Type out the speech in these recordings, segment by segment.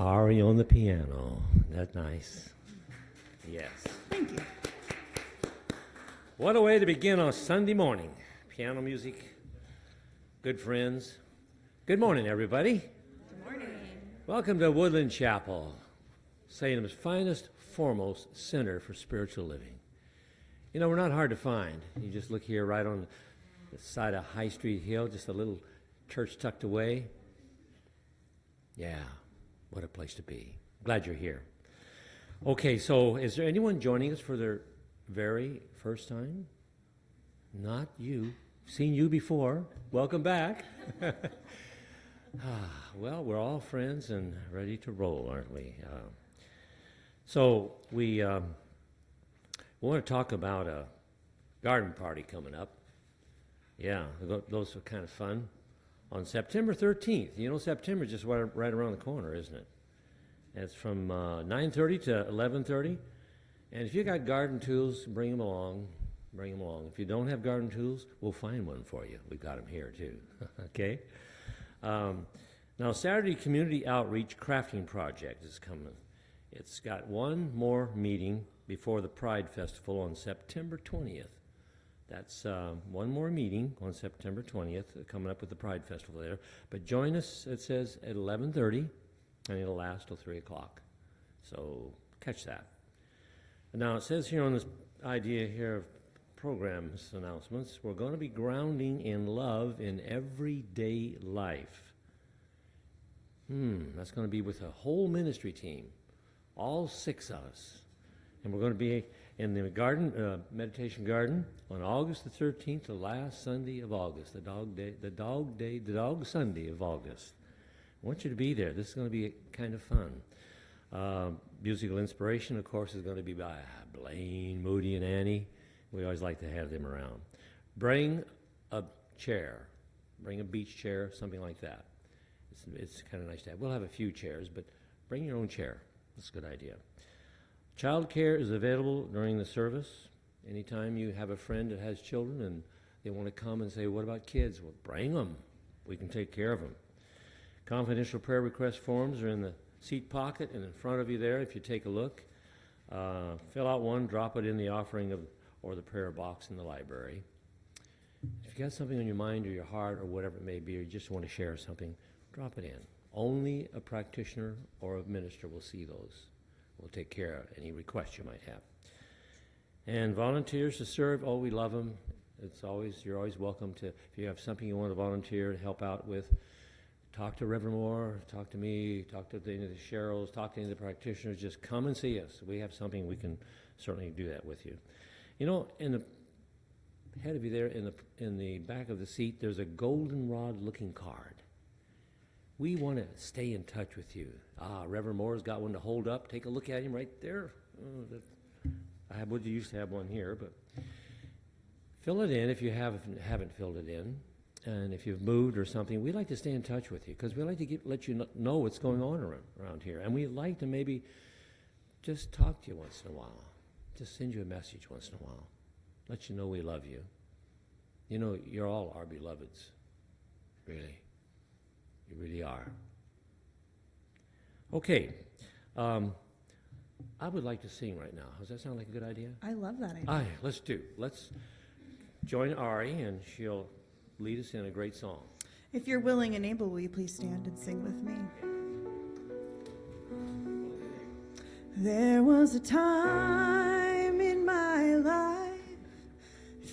Ari on the piano. That's nice. Yes. Thank you. What a way to begin on Sunday morning. Piano music, good friends. Good morning, everybody. Good morning. Welcome to Woodland Chapel, Salem's finest, foremost center for spiritual living. You know, we're not hard to find. You just look here right on the side of High Street Hill, just a little church tucked away. Yeah, what a place to be. Glad you're here. Okay, so is there anyone joining us for their very first time? Not you. Seen you before. Welcome back. Well, we're all friends and ready to roll, aren't we? So we want to talk about a garden party coming up. Yeah, those are kind of fun. On September 13th. You know, September is just right around the corner, isn't it? And it's from 9:30 to 11:30. And if you got garden tools, bring them along. Bring them along. If you don't have garden tools, we'll find one for you. We've got them here, too. Okay? Now, Saturday Community Outreach Crafting Project is coming. It's got one more meeting before the Pride Festival on September 20th. That's one more meeting on September 20th, coming up with the Pride Festival there. But join us, it says, at 11:30, and it'll last till 3 o'clock. So catch that. And now, it says here on this idea here of programs announcements, we're going to be grounding in love in everyday life. That's going to be with a whole ministry team, all 6 of us. And we're going to be in the garden, meditation garden, on August the 13th, the last Sunday of August, the dog Sunday of August. I want you to be there. This is going to be kind of fun. Musical inspiration, of course, is going to be by Blaine, Moody, and Annie. We always like to have them around. Bring a chair. Bring a beach chair, something like that. It's kind of nice to have. We'll have a few chairs, but bring your own chair. That's a good idea. Child care is available during the service. Anytime you have a friend that has children and they want to come and say, what about kids? Well, bring them. We can take care of them. Confidential prayer request forms are in the seat pocket and in front of you there if you take a look. Fill out one, drop it in the offering or the prayer box in the library. If you got something on your mind or your heart or whatever it may be, or you just want to share something, drop it in. Only a practitioner or a minister will see those. We'll take care of any requests you might have. And volunteers to serve, we love them. You're always welcome to, if you have something you want to volunteer to help out with, talk to Reverend Moore, talk to me, talk to any of the Cheryls, talk to any of the practitioners. Just come and see us. We have something, we can certainly do that with you. You know, in the ahead of you there, in the back of the seat, there's a goldenrod-looking card. We want to stay in touch with you. Reverend Moore's got one to hold up. Take a look at him right there. I would used to have one here, but fill it in if you haven't filled it in. And if you've moved or something, we'd like to stay in touch with you because we like to let you know what's going on around here. And we'd like to maybe just talk to you once in a while. Just send you a message once in a while. Let you know we love you. You know, you're all our beloveds. Really. You really are. Okay. I would like to sing right now. Does that sound like a good idea? I love that idea. All right, let's join Ari, and she'll lead us in a great song. If you're willing and able, will you please stand and sing with me? There was a time in my life,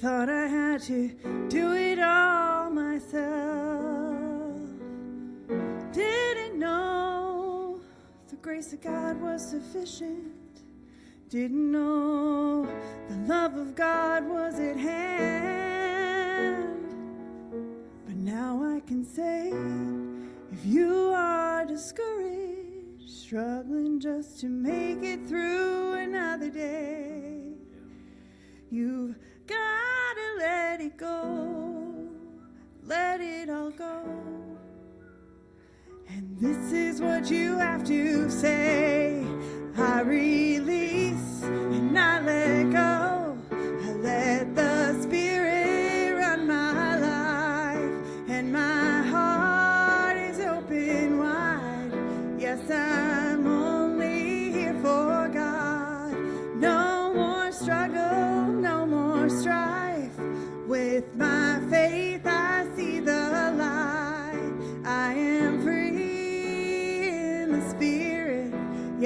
thought I had to do it all myself. Didn't know the grace of God was sufficient. Didn't know the love of God was at hand. But now I can say, if you are discouraged, struggling just to make it through another day, you've got to let it go, let it all go. And this is what you have to say: I release and I let go. I let the Spirit run my life, and my heart is open wide. Yes, I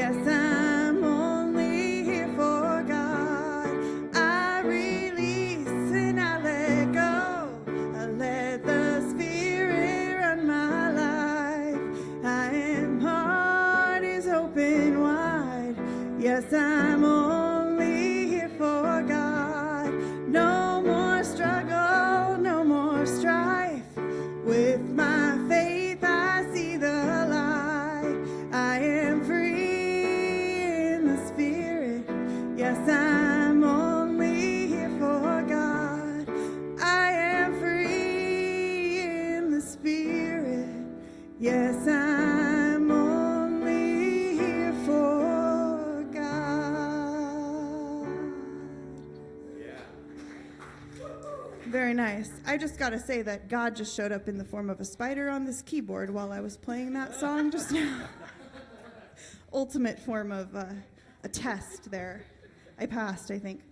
Yes, I'm only here for God. I release and I let go. I let the Spirit run my life. I am heart is open wide. Yes, I'm only here for God. No more struggle, no more strife. With my faith, I see the light. I am free in the Spirit. Yes, I'm only here for God. I am free in the Spirit. Yes, I'm only here for God. Very nice. I just got to say that God just showed up in the form of a spider on this keyboard while I was playing that song just now. Ultimate form of a test there. I passed, I think.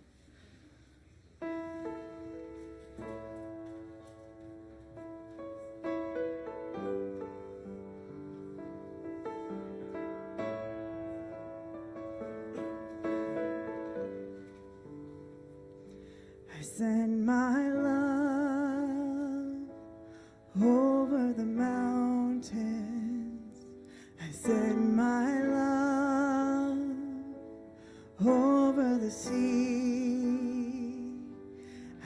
I send my love over the mountains. I send my love over the sea.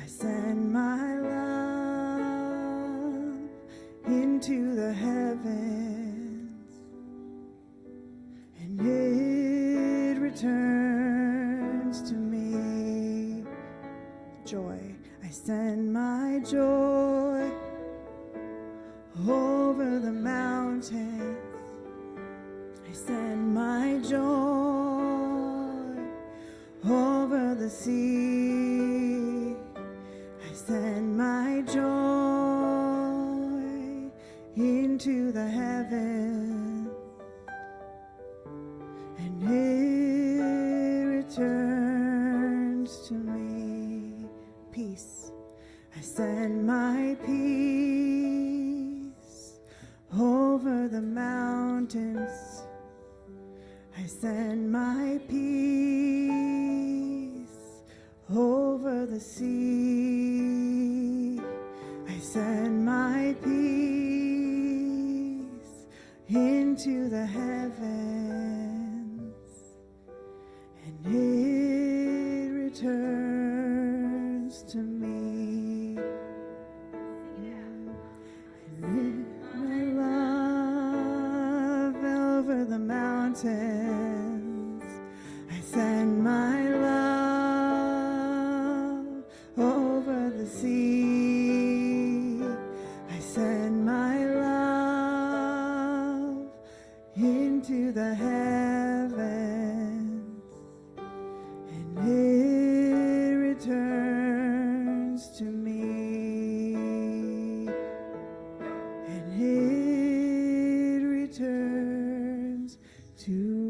I send my love into the heavens, and it returns to me. Joy. I send my joy over the mountains. I send my joy over the sea. I send my joy into the heavens, and it returns to me. Peace. I send my peace over the mountains. I send my peace over the sea. I send my peace into the heavens, and it returns to me. And my love over the mountains. I send my love over the sea. I send my love into the heavens, and it returns to me, and it returns to me.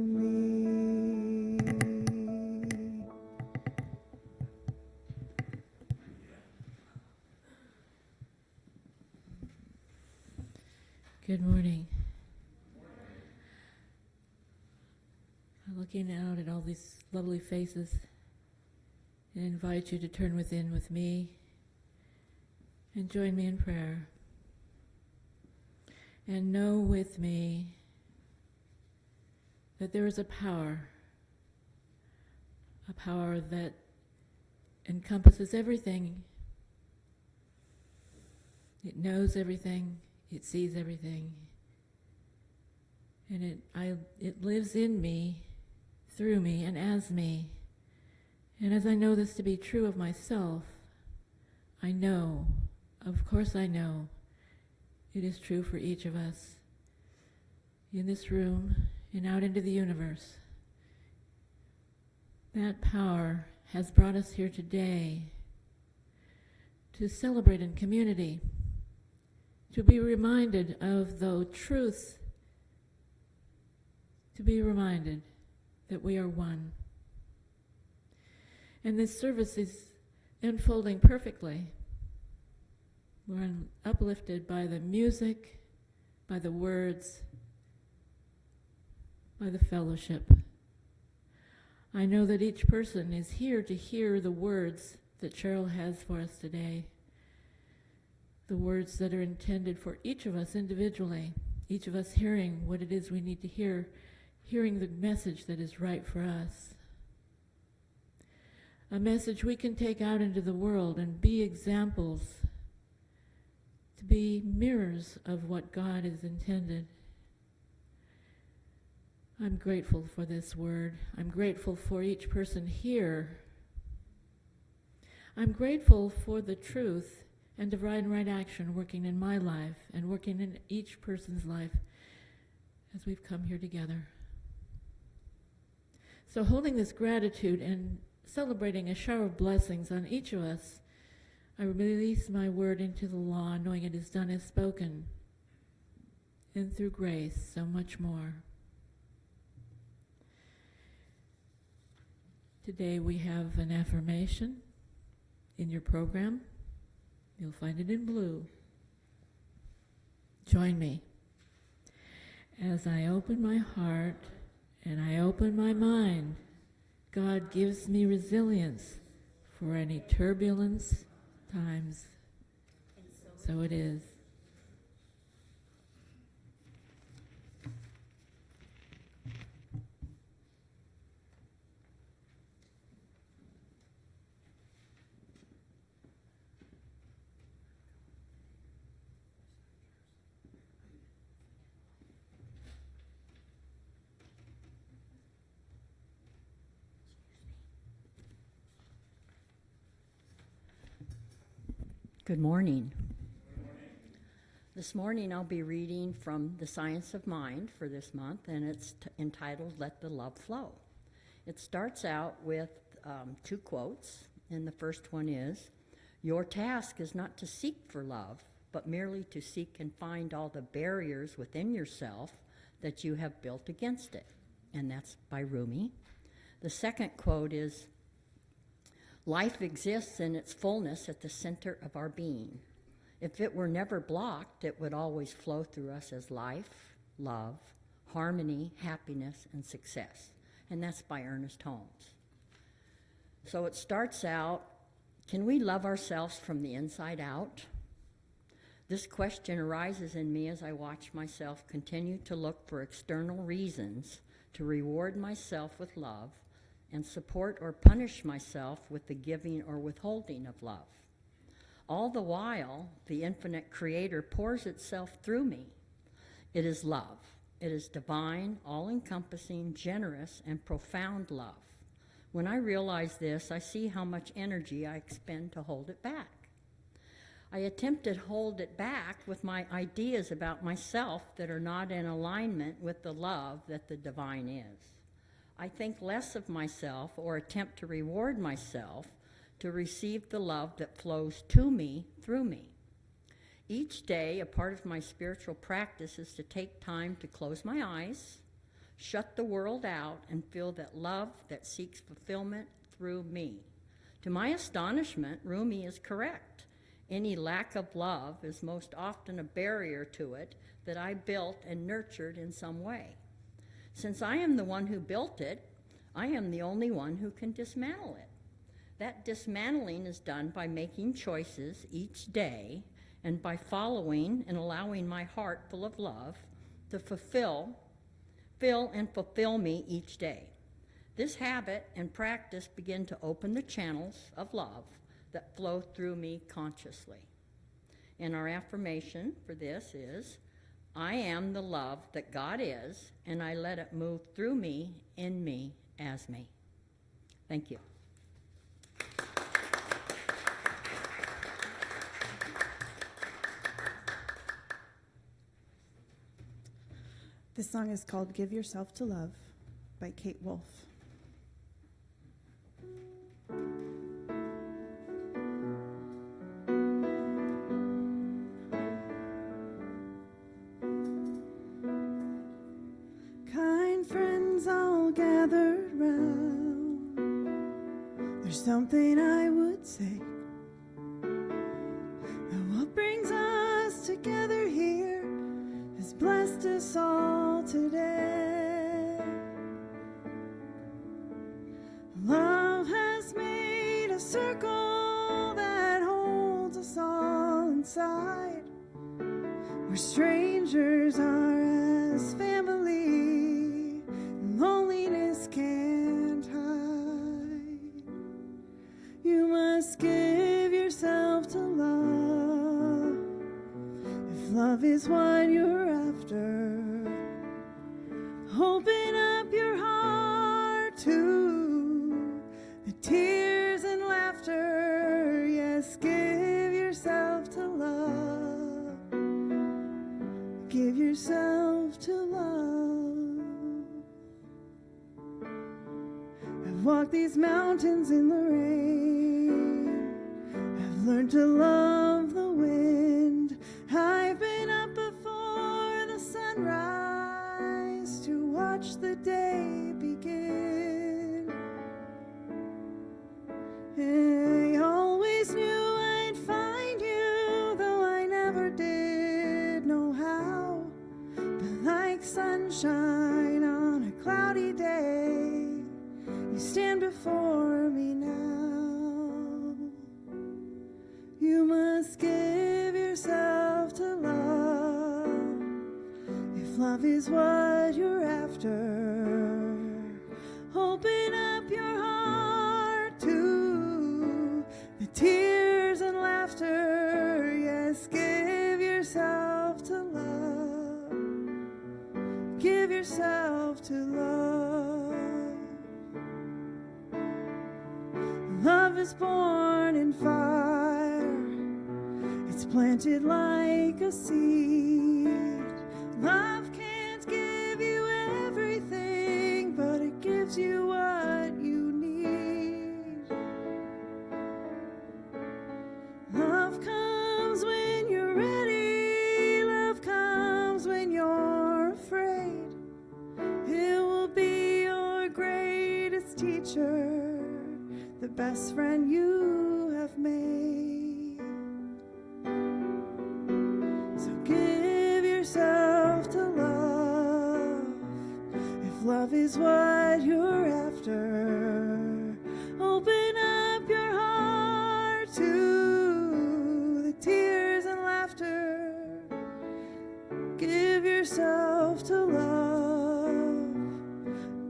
Good morning. I'm looking out at all these lovely faces and invite you to turn within with me and join me in prayer. And know with me that there is a power that encompasses everything. It knows everything. It sees everything, and it lives in me, through me, and as me. And as I know this to be true of myself, I know, of course I know, it is true for each of us in this room and out into the universe. That power has brought us here today to celebrate in community, to be reminded of the truth, to be reminded that we are one. And this service is unfolding perfectly. We're uplifted by the music, by the words, by the fellowship. I know that each person is here to hear the words that Cheryl has for us today, the words that are intended for each of us individually, each of us hearing what it is we need to hear, hearing the message that is right for us. A message we can take out into the world and be examples, to be mirrors of what God has intended. I'm grateful for this word. I'm grateful for each person here. I'm grateful for the truth and divine right action working in my life and working in each person's life as we've come here together. So holding this gratitude and celebrating a shower of blessings on each of us, I release my word into the law, knowing it is done as spoken, and through grace, so much more. Today we have an affirmation in your program. You'll find it in blue. Join me. As I open my heart and I open my mind, God gives me resilience for any turbulence times. So it is. Good morning. This morning I'll be reading from The Science of Mind for this month, and it's entitled Let the Love Flow. It starts out with two quotes, and the first one is, "Your task is not to seek for love, but merely to seek and find all the barriers within yourself that you have built against it." And that's by Rumi. The second quote is, "Life exists in its fullness at the center of our being. If it were never blocked, it would always flow through us as life, love, harmony, happiness, and success." And that's by Ernest Holmes. So it starts out, can we love ourselves from the inside out? This question arises in me as I watch myself continue to look for external reasons to reward myself with love and support or punish myself with the giving or withholding of love. All the while, the infinite Creator pours itself through me. It is love. It is divine, all-encompassing, generous, and profound love. When I realize this, I see how much energy I expend to hold it back. I attempt to hold it back with my ideas about myself that are not in alignment with the love that the divine is. I think less of myself or attempt to reward myself to receive the love that flows to me through me. Each day, a part of my spiritual practice is to take time to close my eyes, shut the world out, and feel that love that seeks fulfillment through me. To my astonishment, Rumi is correct. Any lack of love is most often a barrier to it that I built and nurtured in some way. Since I am the one who built it, I am the only one who can dismantle it. That dismantling is done by making choices each day and by following and allowing my heart full of love to fill and fulfill me each day. This habit and practice begin to open the channels of love that flow through me consciously. And our affirmation for this is, I am the love that God is, and I let it move through me, in me, as me. Thank you. This song is called Give Yourself to Love by Kate Wolf. Kind friends all gathered round, there's something I would say. And what brings us together here has blessed us all today. where strangers are as family, and loneliness can't hide. You must give yourself to love, if love is what you're after. Open up your heart to the tears and laughter. Yes, give yourself to love. Give yourself to love. I've walked these mountains in the rain. I've learned to love the wind. I've been up before the sunrise to watch the day begin. And I always knew I'd find you, though I never did know how. But like sunshine on a cloudy day, you stand before me now. You must give yourself to love, if love is what you're after. Open up your heart to the tears and laughter. Yes, give yourself to love. Give yourself to love. Love is born in fire. It's planted like a seed. Love can't give you everything, but it gives you what you need. Love comes when you're ready. Love comes when you're afraid. It will be your greatest teacher, the best friend you have made. So give yourself to love, if love is what you're after. Open up your heart to the tears and laughter. Give yourself to love.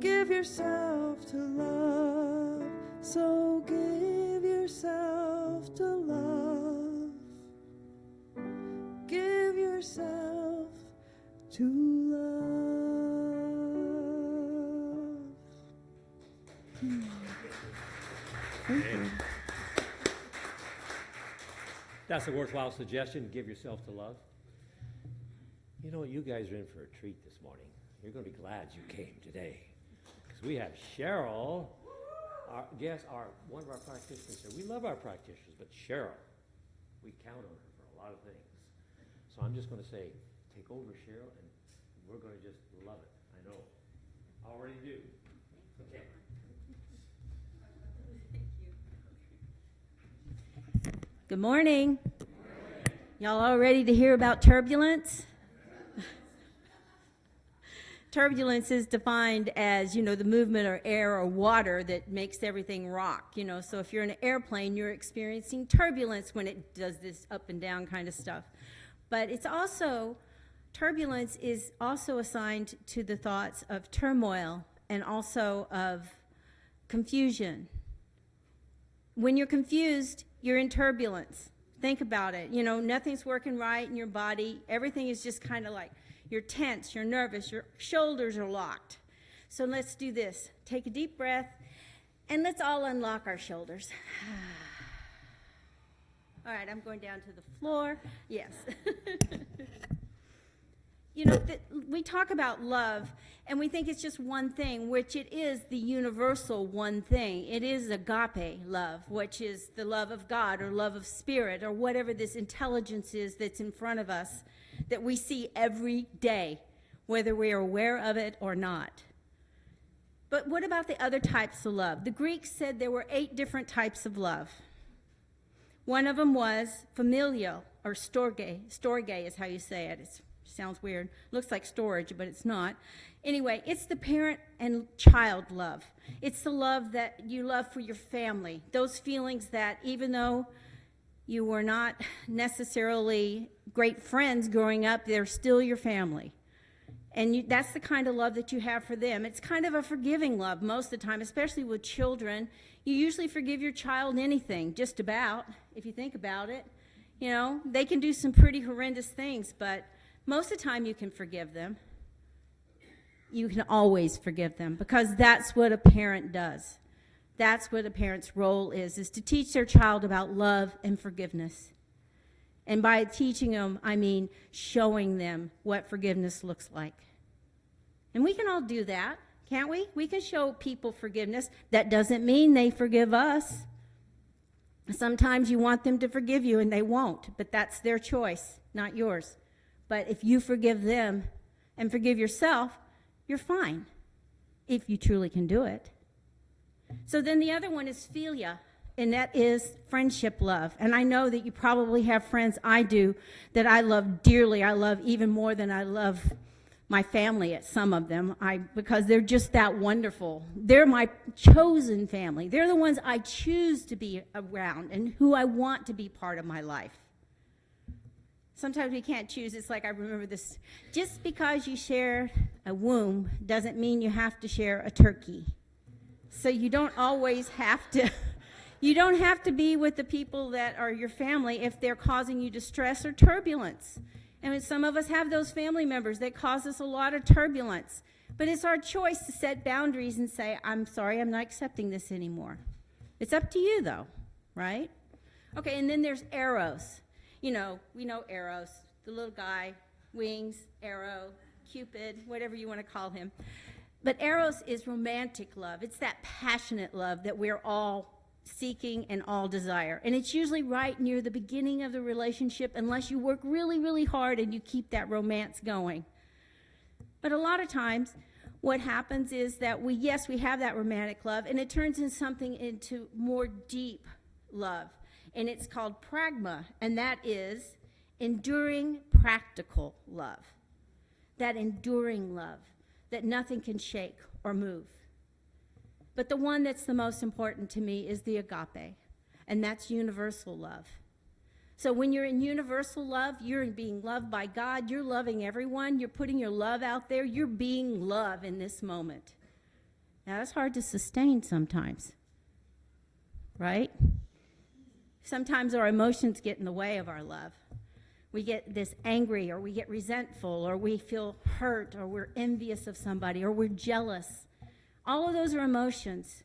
Give yourself to love. So give yourself to love. Give yourself to love. That's a worthwhile suggestion. Give yourself to love. You know what? You guys are in for a treat this morning. You're going to be glad you came today, because we have Cheryl, one of our practitioners here. We love our practitioners, but Cheryl, we count on her for a lot of things. So I'm just going to say, take over, Cheryl, and we're going to just love it. I know. Already do. Okay. Good morning. Y'all all ready to hear about turbulence? Turbulence is defined as, the movement of air or water that makes everything rock. So if you're in an airplane, you're experiencing turbulence when it does this up and down kind of stuff. But turbulence is also assigned to the thoughts of turmoil and also of confusion. When you're confused, you're in turbulence. Think about it. Nothing's working right in your body. Everything is just kind of like, you're tense, you're nervous, your shoulders are locked. So let's do this. Take a deep breath, and let's all unlock our shoulders. All right, I'm going down to the floor. Yes. We talk about love, and we think it's just one thing, which it is the universal one thing. It is agape love, which is the love of God or love of spirit or whatever this intelligence is that's in front of us that we see every day, whether we are aware of it or not. But what about the other types of love? The Greeks said there were 8 different types of love. One of them was familial, or storge. Storge is how you say it. It sounds weird. Looks like storage, but it's not. Anyway, it's the parent and child love. It's the love that you love for your family. Those feelings that even though you were not necessarily great friends growing up, they're still your family. And that's the kind of love that you have for them. It's kind of a forgiving love most of the time, especially with children. You usually forgive your child anything, just about, if you think about it. You know, they can do some pretty horrendous things, but most of the time you can forgive them. You can always forgive them, because that's what a parent does. That's what a parent's role is to teach their child about love and forgiveness. And by teaching them, I mean showing them what forgiveness looks like. And we can all do that, can't we? We can show people forgiveness. That doesn't mean they forgive us. Sometimes you want them to forgive you and they won't, but that's their choice, not yours. But if you forgive them and forgive yourself, you're fine, if you truly can do it. So then the other one is philia, and that is friendship love. And I know that you probably have friends, I do, that I love dearly. I love even more than I love my family at some of them, because they're just that wonderful. They're my chosen family. They're the ones I choose to be around and who I want to be part of my life. Sometimes we can't choose. It's like, I remember this, just because you share a womb doesn't mean you have to share a turkey. So you don't always have to, you don't have to be with the people that are your family if they're causing you distress or turbulence. And some of us have those family members that cause us a lot of turbulence. But it's our choice to set boundaries and say, I'm sorry, I'm not accepting this anymore. It's up to you, though, right? Okay, and then there's Eros. You know, we know Eros, the little guy, wings, arrow, Cupid, whatever you want to call him. But Eros is romantic love. It's that passionate love that we're all seeking and all desire. And it's usually right near the beginning of the relationship, unless you work really, really hard and you keep that romance going. But a lot of times, what happens is that we have that romantic love, and it turns into more deep love. And it's called pragma, and that is enduring practical love. That enduring love that nothing can shake or move. But the one that's the most important to me is the agape, and that's universal love. So when you're in universal love, you're being loved by God, you're loving everyone, you're putting your love out there, you're being love in this moment. Now, that's hard to sustain sometimes, right? Sometimes our emotions get in the way of our love. We get this angry, or we get resentful, or we feel hurt, or we're envious of somebody, or we're jealous. All of those are emotions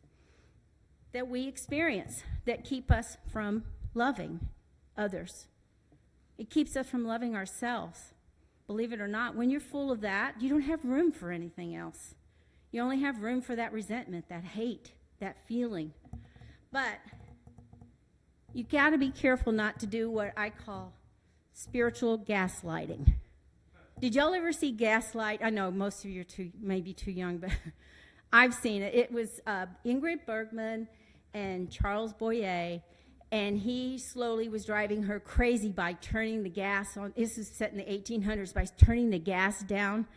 that we experience that keep us from loving others. It keeps us from loving ourselves. Believe it or not, when you're full of that, you don't have room for anything else. You only have room for that resentment, that hate, that feeling. But you got to be careful not to do what I call spiritual gaslighting. Did y'all ever see Gaslight? I know most of you may be too young, but I've seen it. It was Ingrid Bergman and Charles Boyer, and he slowly was driving her crazy by turning the gas on. This is set in the 1800s, by turning the gas down.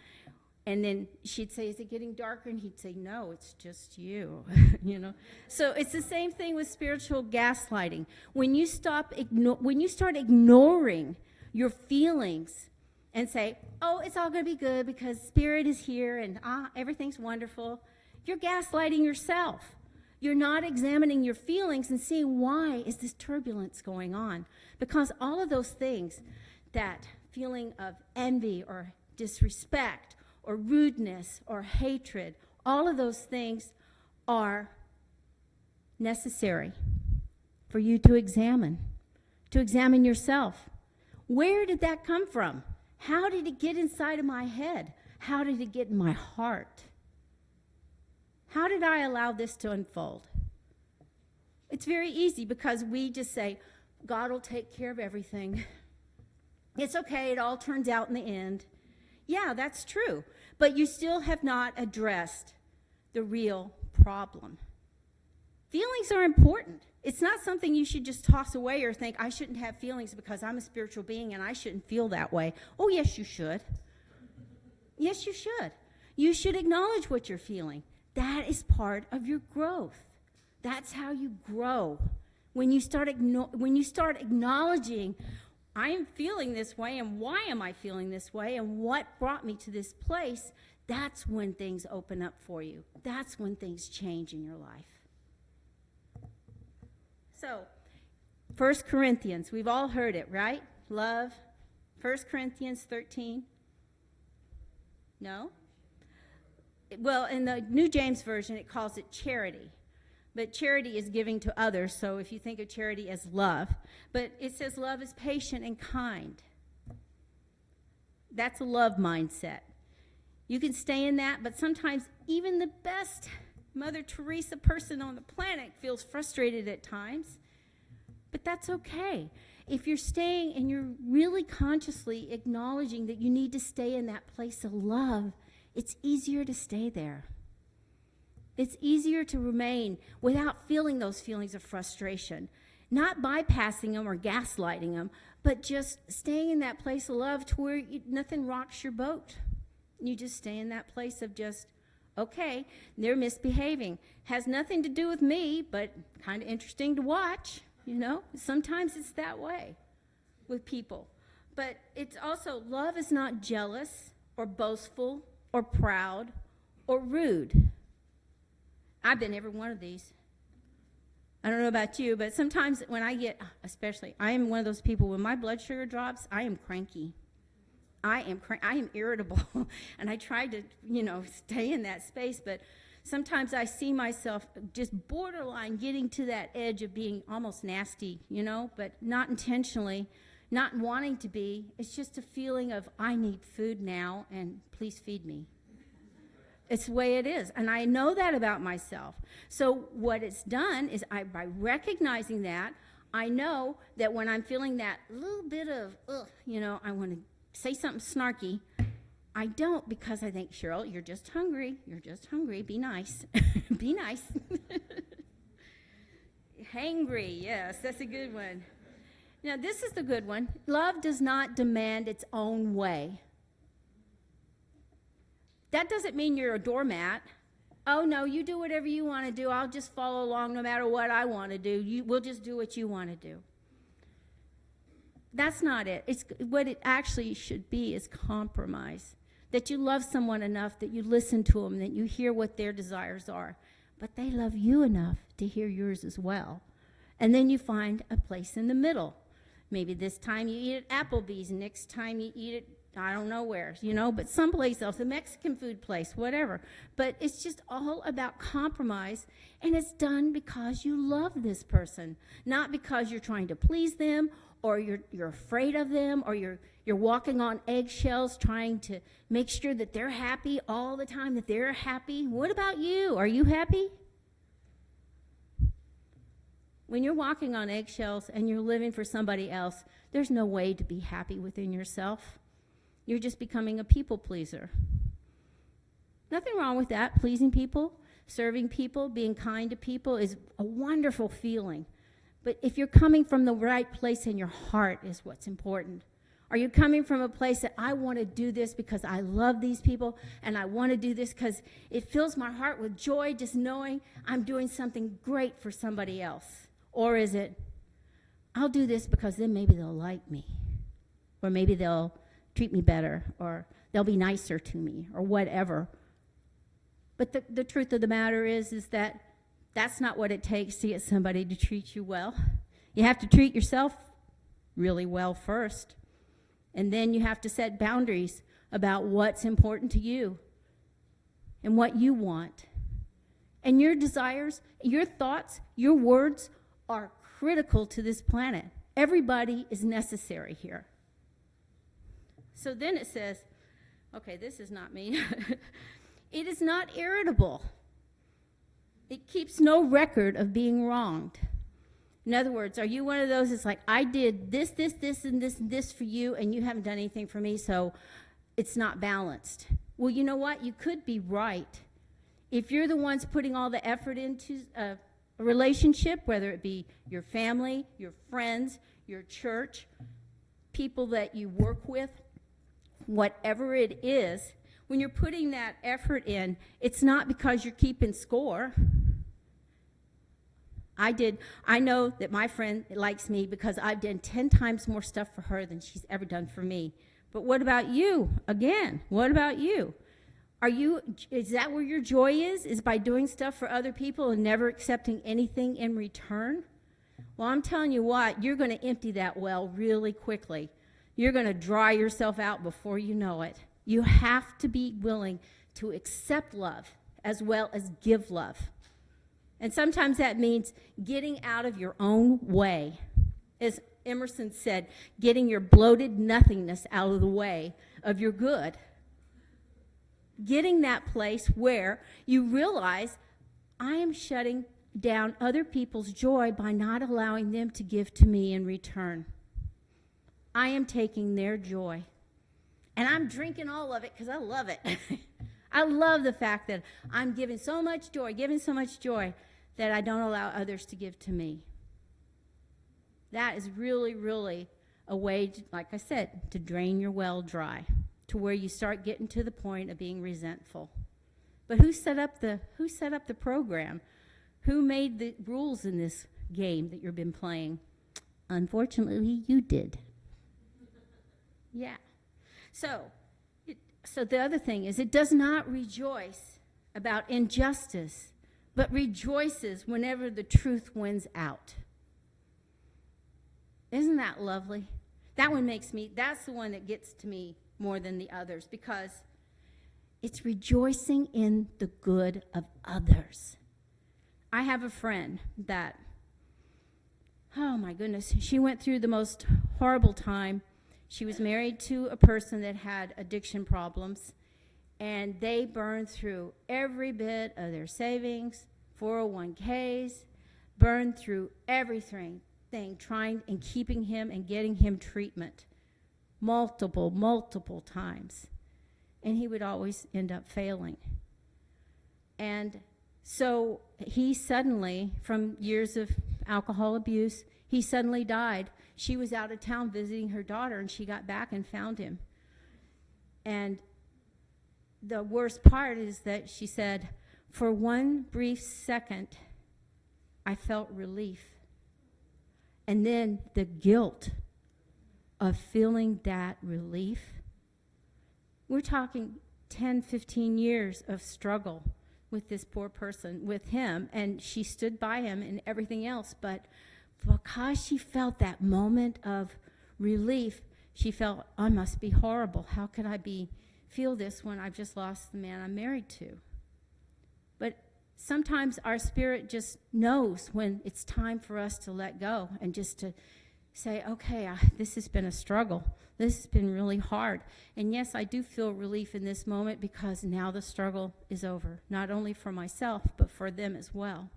And then she'd say, is it getting darker? And he'd say, no, it's just you, you know. So it's the same thing with spiritual gaslighting. When you start ignoring your feelings and say, oh, it's all going to be good because Spirit is here and everything's wonderful, you're gaslighting yourself. You're not examining your feelings and seeing, why is this turbulence going on? Because all of those things, that feeling of envy or disrespect or rudeness or hatred, all of those things are necessary for you to examine yourself. Where did that come from? How did it get inside of my head? How did it get in my heart? How did I allow this to unfold? It's very easy, because we just say, God will take care of everything. It's okay, it all turns out in the end. Yeah, that's true. But you still have not addressed the real problem. Feelings are important. It's not something you should just toss away or think, I shouldn't have feelings because I'm a spiritual being and I shouldn't feel that way. Oh, yes, you should. Yes, you should. You should acknowledge what you're feeling. That is part of your growth. That's how you grow. When you start acknowledging I am feeling this way, and why am I feeling this way, and what brought me to this place, that's when things open up for you. That's when things change in your life. So, 1 Corinthians, we've all heard it, right? Love. 1 Corinthians 13. No? Well, in the New James Version, it calls it charity. But charity is giving to others, so if you think of charity as love. But it says love is patient and kind. That's a love mindset. You can stay in that, but sometimes even the best Mother Teresa person on the planet feels frustrated at times. But that's okay. If you're staying and you're really consciously acknowledging that you need to stay in that place of love, it's easier to stay there. It's easier to remain without feeling those feelings of frustration, not bypassing them or gaslighting them, but just staying in that place of love to where nothing rocks your boat. You just stay in that place of just, okay, they're misbehaving. Has nothing to do with me, but kind of interesting to watch, you know? Sometimes it's that way with people. But it's also, love is not jealous or boastful or proud or rude. I've been every one of these. I don't know about you, but sometimes when I get, especially, I am one of those people, when my blood sugar drops, I am cranky. I am irritable, and I try to, stay in that space, but sometimes I see myself just borderline getting to that edge of being almost nasty, but not intentionally, not wanting to be. It's just a feeling of, I need food now, and please feed me. It's the way it is, and I know that about myself. So what it's done is by recognizing that, I know that when I'm feeling that little bit of, I want to say something snarky, I don't, because I think, Cheryl, you're just hungry. You're just hungry. Be nice. Be nice. Hangry, yes, that's a good one. Now, this is the good one. Love does not demand its own way. That doesn't mean you're a doormat. Oh, no, you do whatever you want to do. I'll just follow along no matter what I want to do. We'll just do what you want to do. That's not it. It's what it actually should be is compromise. That you love someone enough that you listen to them, that you hear what their desires are. But they love you enough to hear yours as well. And then you find a place in the middle. Maybe this time you eat at Applebee's, next time you eat at I don't know where, but someplace else, a Mexican food place, whatever. But it's just all about compromise, and it's done because you love this person, not because you're trying to please them, or you're afraid of them, or you're walking on eggshells trying to make sure that they're happy all the time, that they're happy. What about you? Are you happy? When you're walking on eggshells and you're living for somebody else, there's no way to be happy within yourself. You're just becoming a people pleaser. Nothing wrong with that. Pleasing people, serving people, being kind to people is a wonderful feeling. But if you're coming from the right place in your heart is what's important. Are you coming from a place that I want to do this because I love these people, and I want to do this because it fills my heart with joy just knowing I'm doing something great for somebody else? Or is it, I'll do this because then maybe they'll like me, or maybe they'll treat me better, or they'll be nicer to me, or whatever. But the truth of the matter is that that's not what it takes to get somebody to treat you well. You have to treat yourself really well first. And then you have to set boundaries about what's important to you and what you want. And your desires, your thoughts, your words are critical to this planet. Everybody is necessary here. So then it says, okay, this is not me. It is not irritable. It keeps no record of being wronged. In other words, are you one of those that's like, I did this, and this for you, and you haven't done anything for me, so it's not balanced? Well, you know what? You could be right. If you're the ones putting all the effort into a relationship, whether it be your family, your friends, your church, people that you work with, whatever it is, when you're putting that effort in, it's not because you're keeping score. I know that my friend likes me because I've done 10 times more stuff for her than she's ever done for me. But what about you? Again, what about you? Is that where your joy is by doing stuff for other people and never accepting anything in return? Well, I'm telling you what, you're going to empty that well really quickly. You're going to dry yourself out before you know it. You have to be willing to accept love as well as give love. And sometimes that means getting out of your own way. As Emerson said, getting your bloated nothingness out of the way of your good. Getting that place where you realize, I am shutting down other people's joy by not allowing them to give to me in return. I am taking their joy. And I'm drinking all of it because I love it. I love the fact that I'm giving so much joy that I don't allow others to give to me. That is really, really a way, like I said, to drain your well dry, to where you start getting to the point of being resentful. But who set up the program? Who made the rules in this game that you've been playing? Unfortunately, you did. Yeah. So the other thing is, it does not rejoice about injustice, but rejoices whenever the truth wins out. Isn't that lovely? That's the one that gets to me more than the others, because it's rejoicing in the good of others. I have a friend that, oh my goodness, she went through the most horrible time. She was married to a person that had addiction problems, and they burned through every bit of their savings, 401ks, burned through everything, trying and keeping him and getting him treatment multiple times. And he would always end up failing. And so he suddenly, from years of alcohol abuse, he suddenly died. She was out of town visiting her daughter, and she got back and found him. And the worst part is that she said, for one brief second, I felt relief. And then the guilt of feeling that relief. We're talking 10, 15 years of struggle with this poor person, with him, and she stood by him and everything else, but because she felt that moment of relief, she felt, I must be horrible. How could I feel this when I've just lost the man I'm married to? But sometimes our spirit just knows when it's time for us to let go and just to say, okay, this has been a struggle. This has been really hard. And yes, I do feel relief in this moment because now the struggle is over, not only for myself, but for them as well.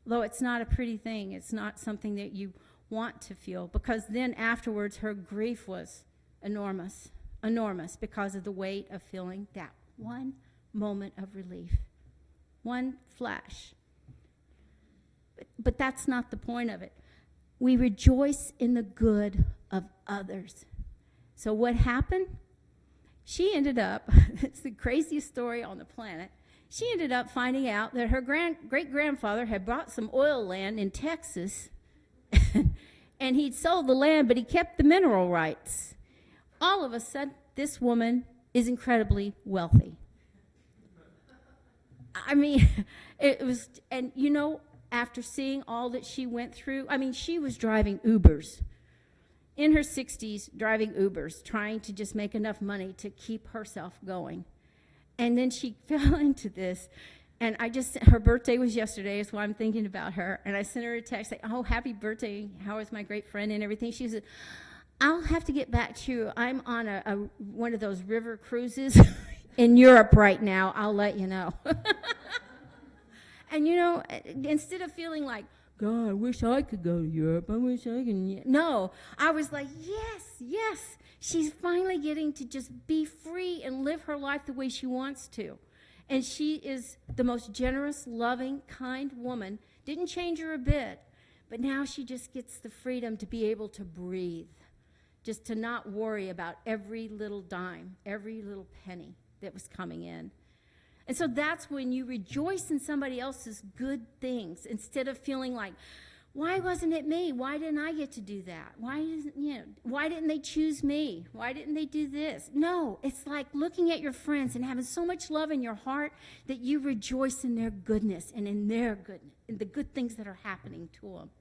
Though it's not a pretty thing, it's not something that you want to feel, because then afterwards her grief was enormous because of the weight of feeling that one moment of relief, one flash. But that's not the point of it. We rejoice in the good of others. So what happened? She ended up, it's the craziest story on the planet, she ended up finding out that her great-grandfather had bought some oil land in Texas, and he'd sold the land, but he kept the mineral rights. All of a sudden, this woman is incredibly wealthy. I mean, it was, and you know, after seeing all that she went through, I mean, she was driving Ubers. In her 60s, driving Ubers, trying to just make enough money to keep herself going. And then she fell into this, and her birthday was yesterday, so I'm thinking about her, and I sent her a text saying, oh, happy birthday, how is my great friend and everything. She said, I'll have to get back to you. I'm on one of those river cruises in Europe right now. I'll let you know. And you know, instead of feeling like, God, I wish I could go to Europe. I wish I could. No, I was like, yes. She's finally getting to just be free and live her life the way she wants to. And she is the most generous, loving, kind woman. Didn't change her a bit. But now she just gets the freedom to be able to breathe. Just to not worry about every little dime, every little penny that was coming in. And so that's when you rejoice in somebody else's good things instead of feeling like, why wasn't it me? Why didn't I get to do that? Why didn't they choose me? Why didn't they do this? No, it's like looking at your friends and having so much love in your heart that you rejoice in their goodness and in their goodness and the good things that are happening to them.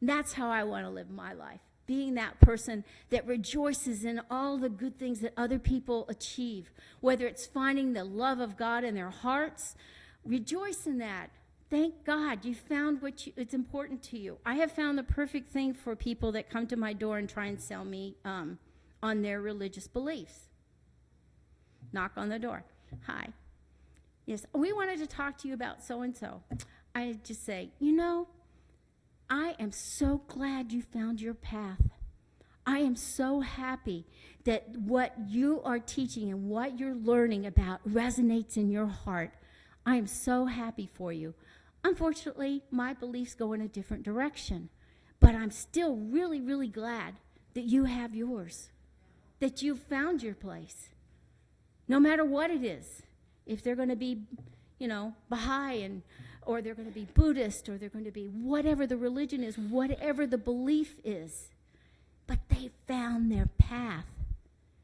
That's how I want to live my life, being that person that rejoices in all the good things that other people achieve, whether it's finding the love of God in their hearts. Rejoice in that. Thank God you found it's important to you. I have found the perfect thing for people that come to my door and try and sell me on their religious beliefs. Knock on the door. Hi. Yes, we wanted to talk to you about so-and-so. I just say, I am so glad you found your path. I am so happy that what you are teaching and what you're learning about resonates in your heart. I am so happy for you. Unfortunately, my beliefs go in a different direction, but I'm still really, really glad that you have yours, that you've found your place, no matter what it is. If they're going to be, Baha'i, or they're going to be Buddhist, or they're going to be whatever the religion is, whatever the belief is, but they found their path.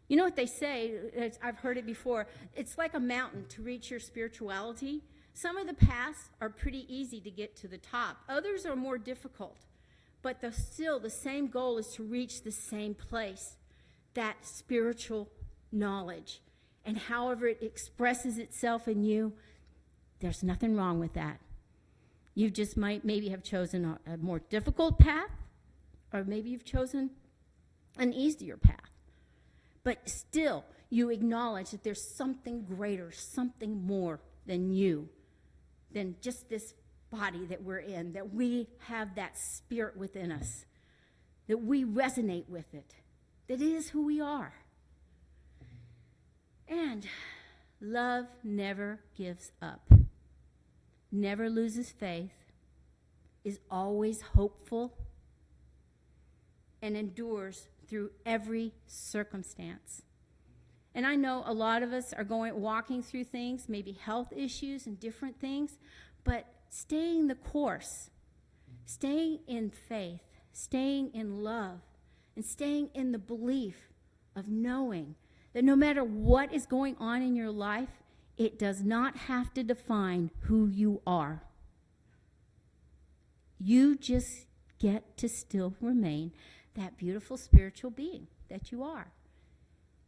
You know what they say, I've heard it before, it's like a mountain to reach your spirituality. Some of the paths are pretty easy to get to the top. Others are more difficult. But still, the same goal is to reach the same place, that spiritual knowledge. And however it expresses itself in you, there's nothing wrong with that. You just might maybe have chosen a more difficult path, or maybe you've chosen an easier path. But still, you acknowledge that there's something greater, something more than you, than just this body that we're in, that we have that spirit within us, that we resonate with it, that it is who we are. And love never gives up, never loses faith, is always hopeful, and endures through every circumstance. And I know a lot of us are walking through things, maybe health issues and different things, but staying the course, staying in faith, staying in love, and staying in the belief of knowing that no matter what is going on in your life, it does not have to define who you are. You just get to still remain that beautiful spiritual being that you are.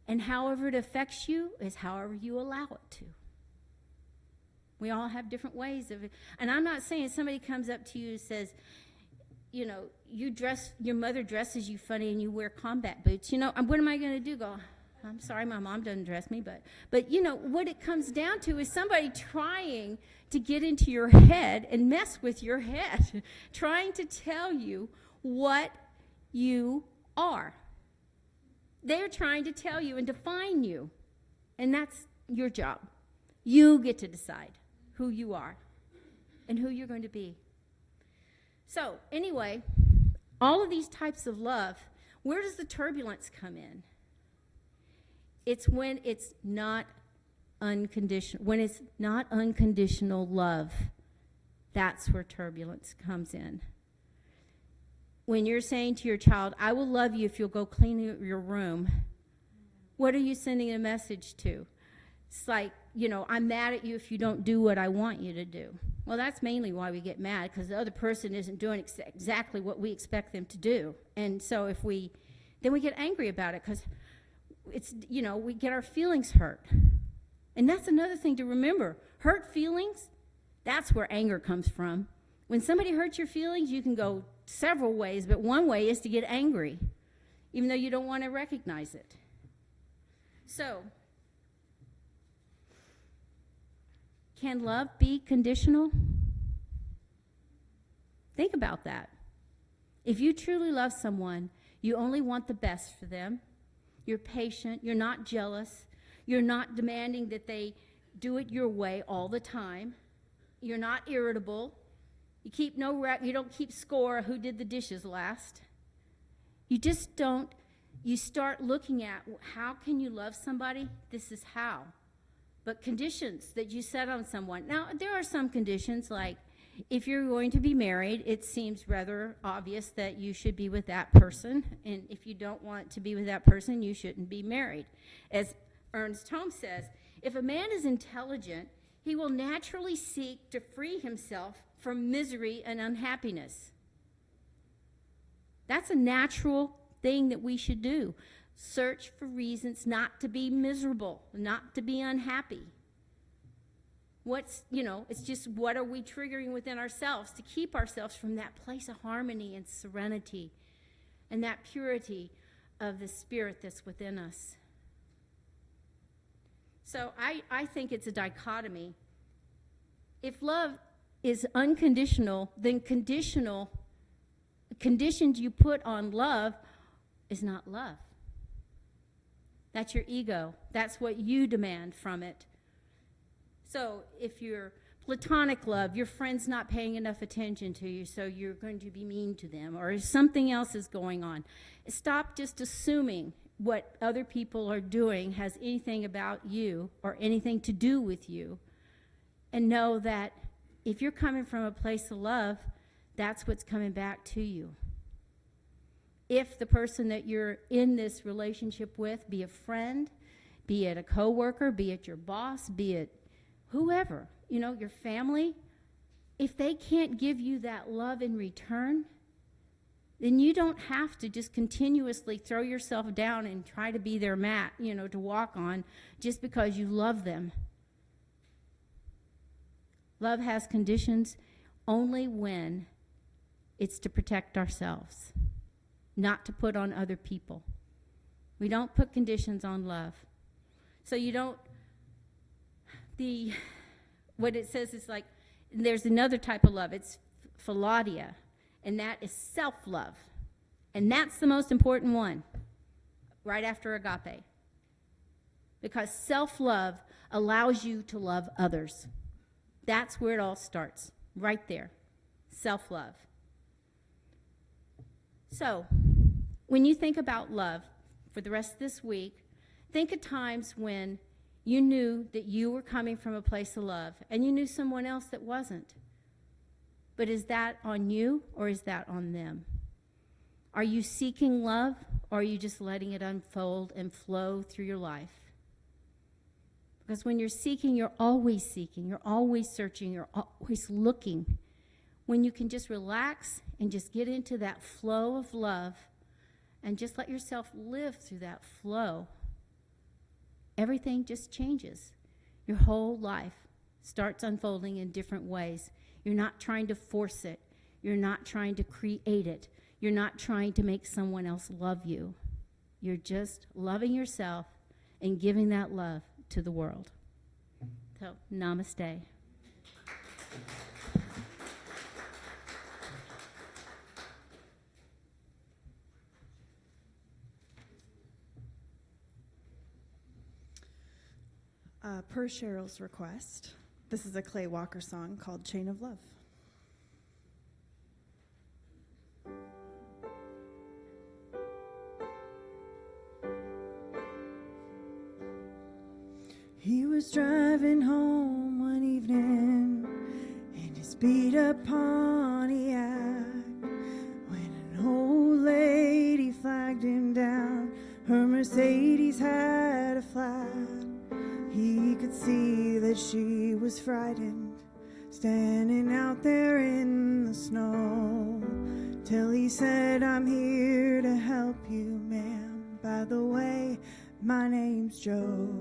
And however it affects you is however you allow it to. We all have different ways of it. And I'm not saying somebody comes up to you and says, your mother dresses you funny and you wear combat boots. What am I going to do? Go, I'm sorry, my mom doesn't dress me. But what it comes down to is somebody trying to get into your head and mess with your head, trying to tell you what you are. They're trying to tell you and define you, and that's your job. You get to decide who you are and who you're going to be. So anyway, all of these types of love, where does the turbulence come in? It's when it's not unconditional. When it's not unconditional love, that's where turbulence comes in. When you're saying to your child, I will love you if you'll go clean your room, what are you sending a message to? It's like, I'm mad at you if you don't do what I want you to do. Well, that's mainly why we get mad, because the other person isn't doing exactly what we expect them to do. And so then we get angry about it, because it's, we get our feelings hurt. And that's another thing to remember. Hurt feelings, that's where anger comes from. When somebody hurts your feelings, you can go several ways, but one way is to get angry, even though you don't want to recognize it. So, can love be conditional? Think about that. If you truly love someone, you only want the best for them. You're patient. You're not jealous. You're not demanding that they do it your way all the time. You're not irritable. You keep you don't keep score of who did the dishes last. You just don't. You start looking at how can you love somebody? This is how. but conditions that you set on someone. Now, there are some conditions, like if you're going to be married, it seems rather obvious that you should be with that person, and if you don't want to be with that person, you shouldn't be married. As Ernest Holmes says, if a man is intelligent, he will naturally seek to free himself from misery and unhappiness. That's a natural thing that we should do. Search for reasons not to be miserable, not to be unhappy. It's just what are we triggering within ourselves to keep ourselves from that place of harmony and serenity and that purity of the spirit that's within us. So I think it's a dichotomy. If love is unconditional, then conditions you put on love is not love. That's your ego. That's what you demand from it. So if you're platonic love, your friend's not paying enough attention to you, so you're going to be mean to them, or something else is going on. Stop just assuming what other people are doing has anything about you or anything to do with you, and know that if you're coming from a place of love, that's what's coming back to you. If the person that you're in this relationship with, be a friend, be it a coworker, be it your boss, be it whoever, your family, if they can't give you that love in return, then you don't have to just continuously throw yourself down and try to be their mat, to walk on just because you love them. Love has conditions only when it's to protect ourselves, not to put on other people. We don't put conditions on love. So what it says is like, there's another type of love. It's philadia, and that is self-love. And that's the most important one, right after agape. Because self-love allows you to love others. That's where it all starts, right there, self-love. So, when you think about love for the rest of this week, think of times when you knew that you were coming from a place of love and you knew someone else that wasn't. But is that on you or is that on them? Are you seeking love, or are you just letting it unfold and flow through your life? Because when you're seeking, you're always searching, you're always looking. When you can just relax and just get into that flow of love and just let yourself live through that flow, everything just changes. Your whole life starts unfolding in different ways. You're not trying to force it. You're not trying to create it. You're not trying to make someone else love you. You're just loving yourself and giving that love to the world. So, namaste. Per Cheryl's request, this is a Clay Walker song called Chain of Love. He was driving home one evening in his beat-up Pontiac when an old lady flagged him down. Her Mercedes had a flat. He could see that she was frightened, standing out there in the snow, till he said, "I'm here to help you, ma'am. By the way, my name's Joe."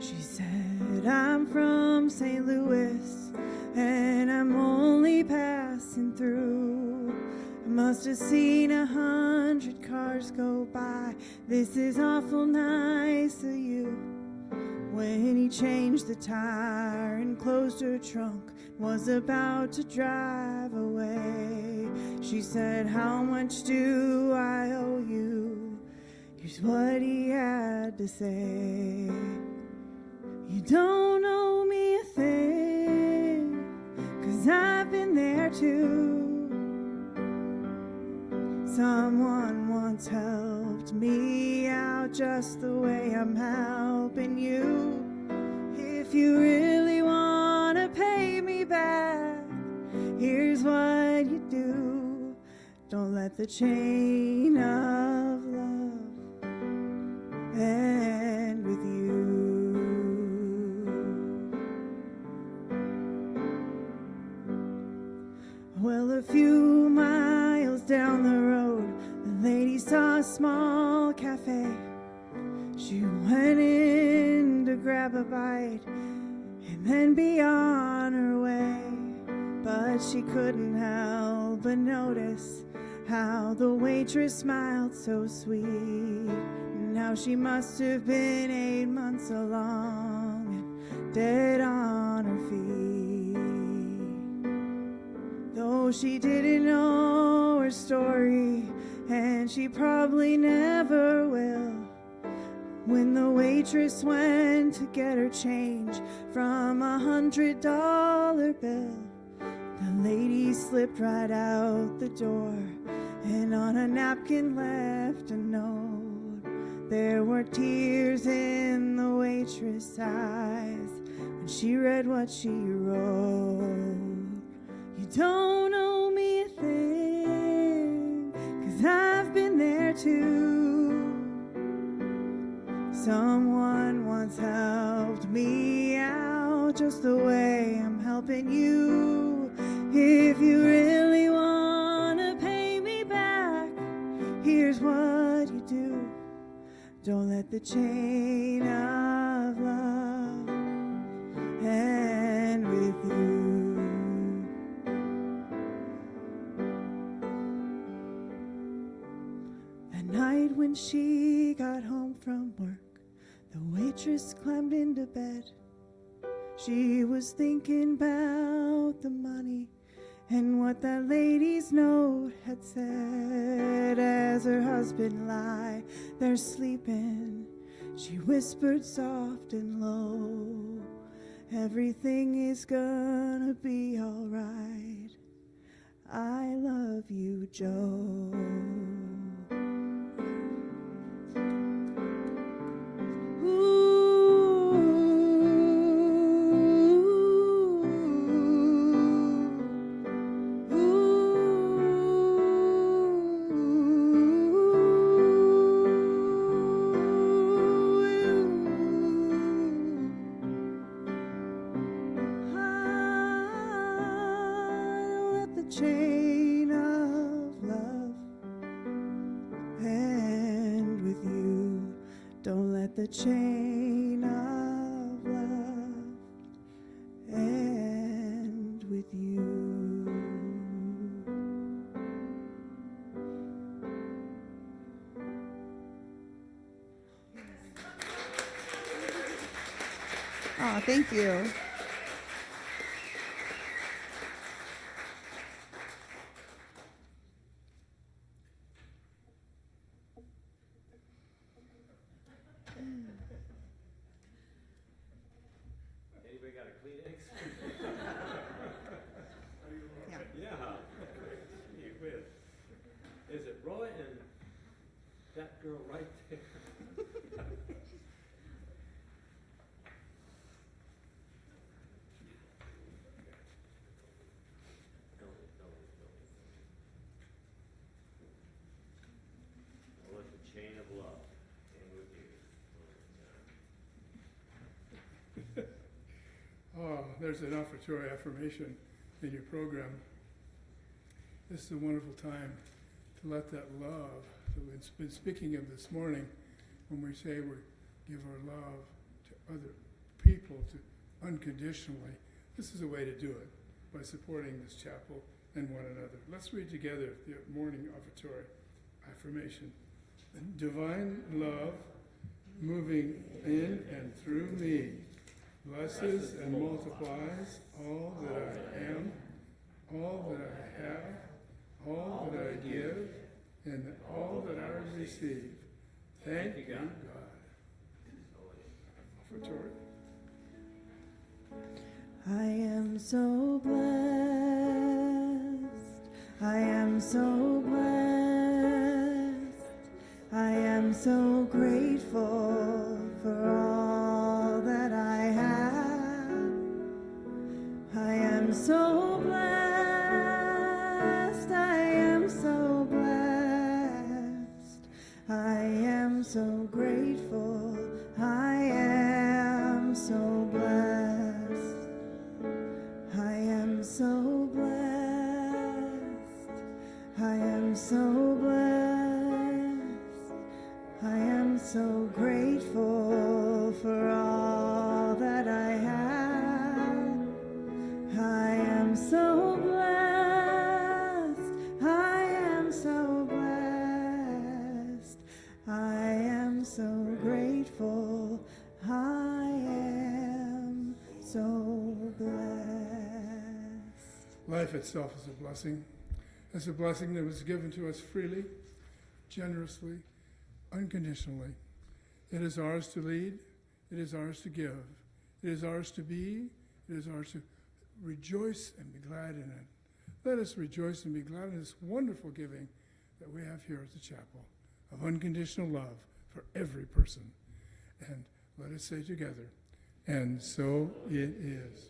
She said, "I'm from St. Louis, and I'm only passing through. I must have seen 100 cars go by. This is awful nice of you." When he changed the tire and closed her trunk, was about to drive away, she said, "How much do I owe you?" Here's what he had to say: "You don't owe me a thing, 'cause I've been there too. Someone once helped helped me out just the way I'm helping you. If you really want to pay me back, here's what you do. Don't let the chain of love end with you. Well, a few miles down the road, the lady saw a small cafe. She went in to grab a bite and then be on her way. But she couldn't help but notice how the waitress smiled so sweet, and how she must have been 8 months along and dead on her feet. Though she didn't know her story, and she probably never will, when the waitress went to get her change from $100 bill, the lady slipped right out the door and on a napkin left a note. There were tears in the waitress' eyes when she read what she wrote. You don't owe me a thing, 'cause I've been there too. Someone once helped me out just the way I'm helping you. If you really want to pay me back, here's what you do. Don't let the chain of love end with you. That night when she got home from work, the waitress climbed into bed. She was thinking about the money and what that lady's note had said. As her husband lay there sleeping, she whispered soft and low, everything is gonna be all right. I love you, Joe. Chain of love end with you. Don't let the chain of love end with you. Oh, thank you. Anybody got a Kleenex? Yeah. Yeah. Gee whiz. Is it Roy and that girl right there? Don't let the chain of love end with you. Oh, there's an offertory affirmation in your program. This is a wonderful time to let that love that we've been speaking of this morning, when we say we give our love to other people to unconditionally. This is a way to do it, by supporting this chapel and one another. Let's read together the morning offertory affirmation. Divine love moving in and through me blesses and multiplies all that I am, all that I have, all that I give, and all that I receive. Thank you, God. Offertory. I am so blessed. I am so blessed. I am so grateful for all that I have. I am so blessed. I am so blessed. I am so grateful. I am so blessed. I am so blessed. I am so blessed. I am so grateful for all that I have. I am so blessed. I am so blessed. I am so grateful. I am so blessed. Life itself is a blessing. It's a blessing that was given to us freely, generously, unconditionally. It is ours to lead. It is ours to give. It is ours to be. It is ours to rejoice and be glad in it. Let us rejoice and be glad in this wonderful giving that we have here at the chapel of unconditional love for every person. And let us say together, and so it is.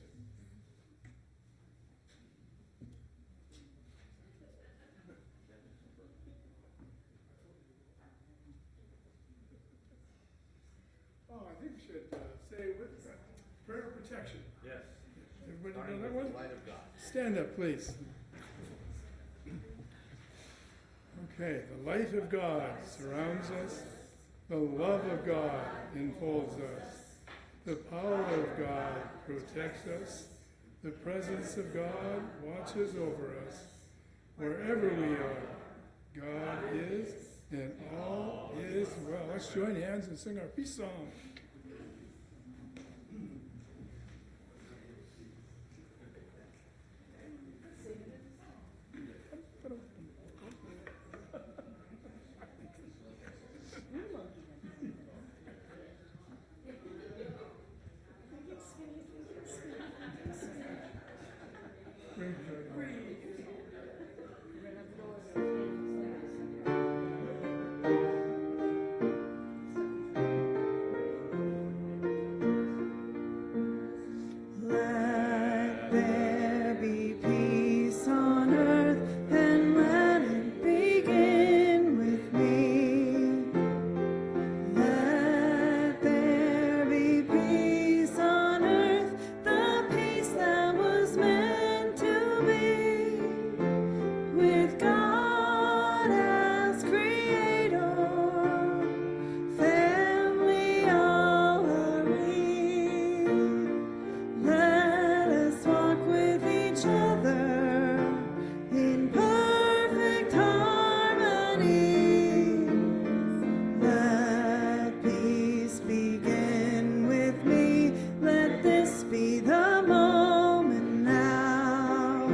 Oh, I think we should say with prayer of protection. Yes. Everybody know that one? Light of God. Stand up, please. Okay, the light of God surrounds us. The love of God enfolds us. The power of God protects us. The presence of God watches over us. Wherever we are, God is, and all is well. Let's join hands and sing our peace song. Let there be peace on earth, and let it begin with me. Let there be peace on earth, the peace that was meant to be, with God as creator, family all are we. Let us walk with each other in perfect harmony. Let peace begin with me. Let this be the moment now.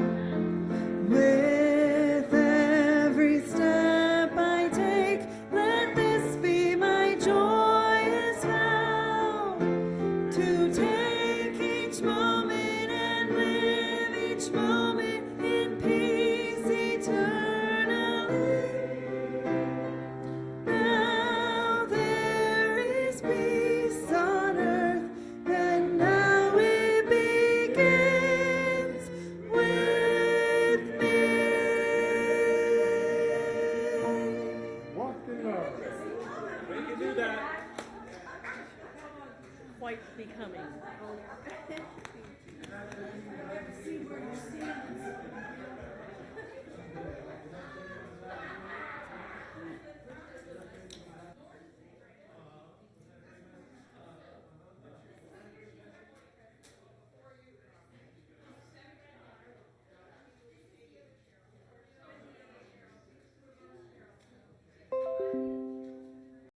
With every step I take, let this be my joyous vow. To take each moment and live each moment in peace eternally. Now there is peace on earth, and now it begins with me. Walk in love. We can do that. Quite becoming.